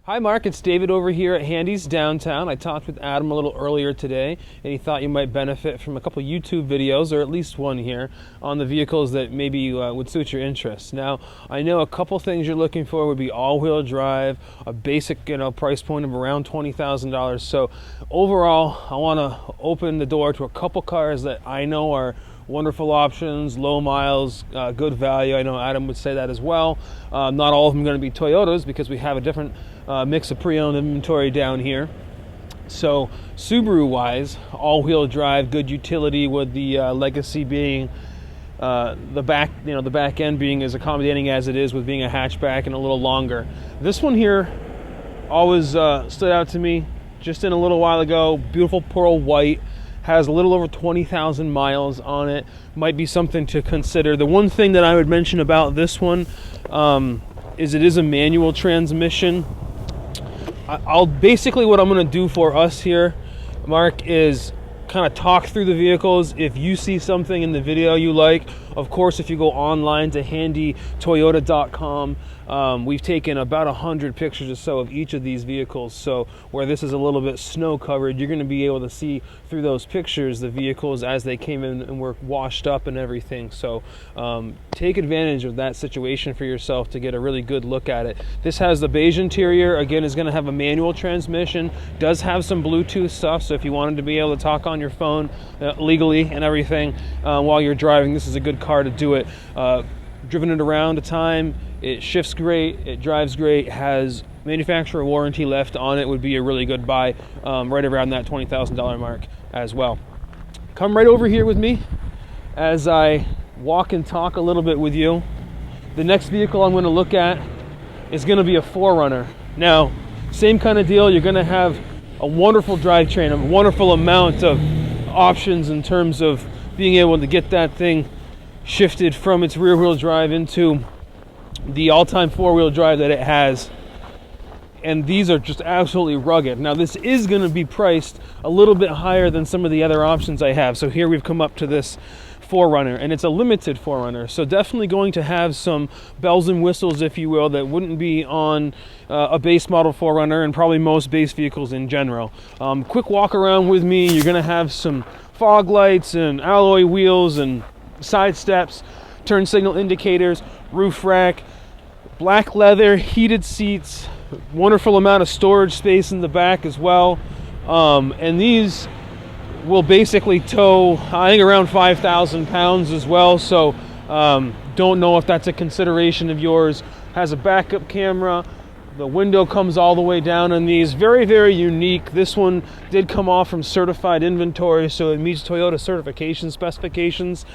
Hi Mark, it's David over here at Handy's Downtown. I talked with Adam a little earlier today, and he thought you might benefit from a couple YouTube videos, or at least one here, on the vehicles that maybe would suit your interests. Now, I know a couple things you're looking for would be all-wheel drive, a basic price point of around $20,000. So overall, I want to open the door to a couple cars that I know are wonderful options, low miles, good value. I know Adam would say that as well. Not all of them are going to be Toyotas because we have a different mix of pre-owned inventory down here. So Subaru wise, all-wheel drive, good utility, with the legacy being the back end being as accommodating as it is, with being a hatchback and a little longer. This one here always stood out to me just in a little while ago. Beautiful pearl white, has a little over 20,000 miles on it. Might be something to consider. The one thing that I would mention about this one is it is a manual transmission. I'll basically, what I'm going to do for us here, Mark, is kind of talk through the vehicles. If you see something in the video you like, of course, if you go online to handytoyota.com, we've taken about 100 pictures or so of each of these vehicles. So where this is a little bit snow covered, you're going to be able to see through those pictures the vehicles as they came in and were washed up and everything. So take advantage of that situation for yourself to get a really good look at it. This has the beige interior. Again, is going to have a manual transmission. Does have some Bluetooth stuff, so if you wanted to be able to talk on your phone legally and everything while you're driving, this is a good car to do it. Driven it around a time, it shifts great, it drives great, has manufacturer warranty left on it. Would be a really good buy, right around that $20,000 mark as well. Come right over here with me as I walk and talk a little bit with you. The next vehicle I'm going to look at is going to be a Forerunner. Now, same kind of deal. You're going to have a wonderful drivetrain, a wonderful amount of options in terms of being able to get that thing shifted from its rear-wheel drive into the all-time four-wheel drive that it has. And these are just absolutely rugged. Now, this is going to be priced a little bit higher than some of the other options I have. So here we've come up to this Forerunner, and it's a limited Forerunner, so definitely going to have some bells and whistles, if you will, that wouldn't be on a base model Forerunner, and probably most base vehicles in general. Quick walk around with me. You're going to have some fog lights and alloy wheels and side steps, turn signal indicators, roof rack, black leather, heated seats, wonderful amount of storage space in the back as well. And these will basically tow, I think, around 5,000 pounds as well. So don't know if that's a consideration of yours. Has a backup camera. The window comes all the way down on these. Very, very unique. This one did come off from certified inventory, so it meets Toyota certification specifications.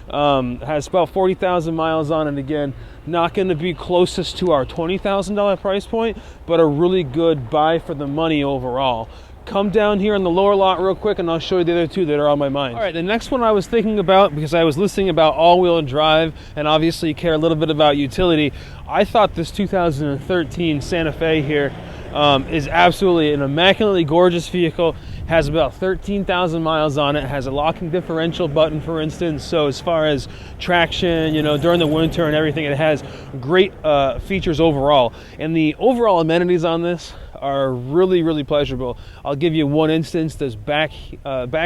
Has about 40,000 miles on it. Again, not going to be closest to our $20,000 price point, but a really good buy for the money overall. Come down here on the lower lot real quick, and I'll show you the other two that are on my mind. All right, the next one I was thinking about, because I was listening about all-wheel drive and obviously care a little bit about utility, I thought this 2013 Santa Fe here is absolutely an immaculately gorgeous vehicle. Has about 13,000 miles on it. Has a locking differential button, for instance. So as far as traction, during the winter and everything, it has great features overall. And the overall amenities on this are really, really pleasurable. I'll give you one instance. Those back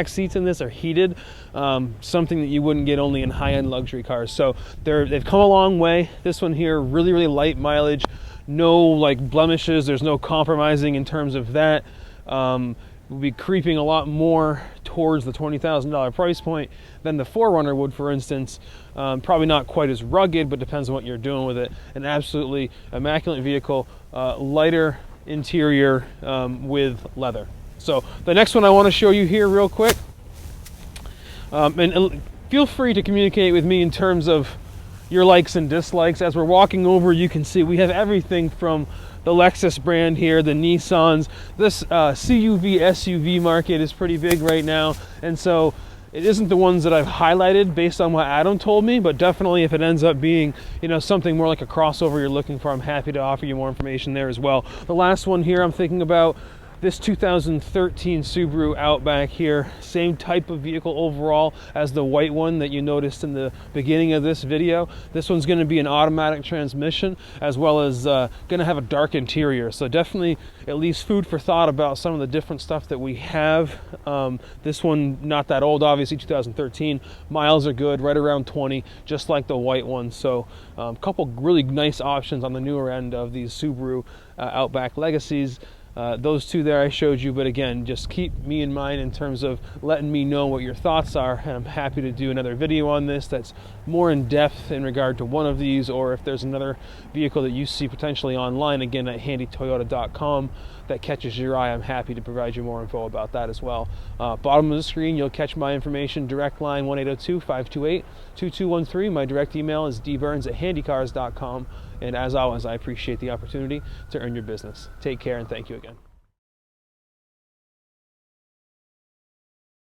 seats in this are heated, something that you wouldn't get only in high-end luxury cars. So they've come a long way. This one here, really, really light mileage. No blemishes. There's no compromising in terms of that. Will be creeping a lot more towards the $20,000 price point than the Forerunner would, for instance. Probably not quite as rugged, but depends on what you're doing with it. An absolutely immaculate vehicle, lighter interior with leather. So the next one I want to show you here real quick, and feel free to communicate with me in terms of your likes and dislikes. As we're walking over, you can see we have everything from the Lexus brand here, the Nissans. This CUV SUV market is pretty big right now, and so it isn't the ones that I've highlighted based on what Adam told me, but definitely if it ends up being something more like a crossover you're looking for, I'm happy to offer you more information there as well. The last one here I'm thinking about, This 2013 Subaru Outback here, same type of vehicle overall as the white one that you noticed in the beginning of this video. This one's going to be an automatic transmission, as well as going to have a dark interior. So definitely at least food for thought about some of the different stuff that we have. This one, not that old, obviously 2013. Miles are good, right around 20, just like the white one. So a couple really nice options on the newer end of these Subaru Outback Legacies. Those two there I showed you, but again, just keep me in mind in terms of letting me know what your thoughts are, and I'm happy to do another video on this that's more in depth in regard to one of these, or if there's another vehicle that you see potentially online, again at handytoyota.com, that catches your eye. I'm happy to provide you more info about that as well. Bottom of the screen, you'll catch my information, direct line 1-802-528-2213. My direct email is dburns@handycars.com. And as always, I appreciate the opportunity to earn your business. Take care and thank you again.